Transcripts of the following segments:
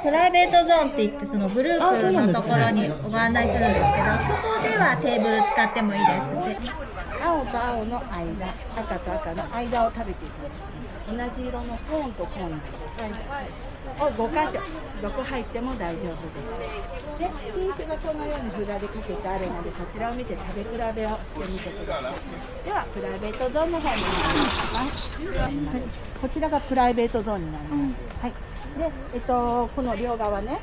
プライベートゾーンって言ってそのグループのところにご案内するんですけど、そこではテーブル使ってもいいです。青と青の間、赤と赤の間を食べていただきます。同じ色のコーンとコーンを5箇所、どこ入っても大丈夫です。で、品種がこのように札でかけてあるので、こちらを見て食べ比べをしてみてください。では、プライベートゾーンの方になります。こちらがプライベートゾーンになります。はい。で、この両側ね、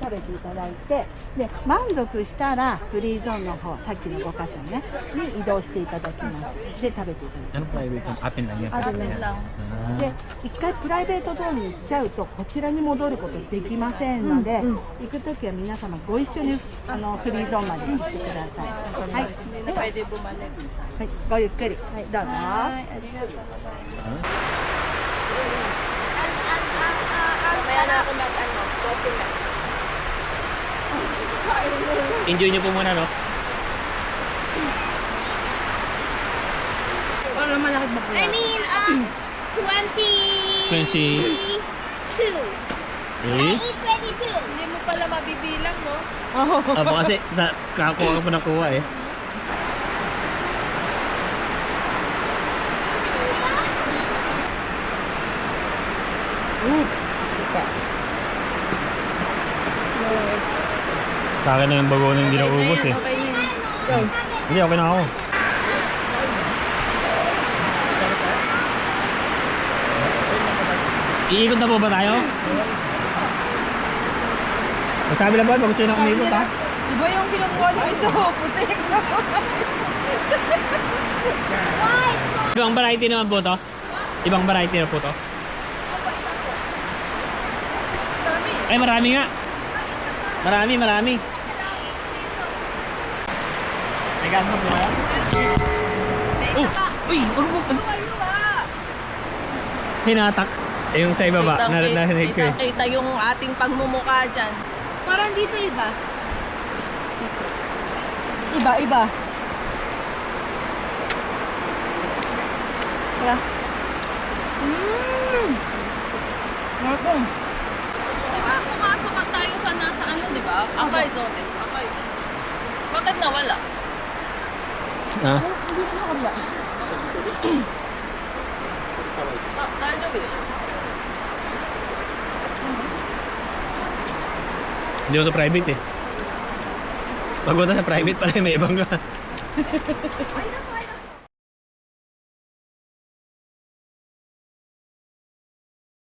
食べていただいて、で、満足したらフリーゾーンの方、さっきの5箇所ね、に移動していただきます。で、食べていただきます。Ano private zone? Atin lang yan. Atin lang. で、一回プライベートゾーンに行っちゃうとこちらに戻ることできませんので、行くときは皆様ご一緒にフリーゾーンまで行ってください。はい。では、はい、ごゆっくり、はい、どうぞ。Enjoy nyo po muna, no? Para malaki ba po? I mean, 22. Eh? I eat 22. Hindi mo pala mabibilang, no? Apo kasi kakuha ka po na kuha eh. Sa akin na yung bago na hindi naubos eh. Hindi, okay na ako. Iikot na po ba tayo? Masabi na ba? Pag gusto nyo na umikot ha? Iba yung kinukuha niyo isa, puti. Ibang variety naman po to? Ibang variety na po to? Ay marami nga! Marami! Ay gano'n po kaya? Uy! Hinatak. Eh yung sa ibaba, narinig ko eh. Kita yung ating pagmumukha dyan. Parang dito iba. Iba. Tara. Maratong. Diba, pumasok ka tayo sa nasa ano, diba? Akay zone. Akay. Bakit nawala? Ha? Hindi ko sa kabila. Dahil na bilis. Hindi mo to private eh. Pag wala sa private pala may ibang ka.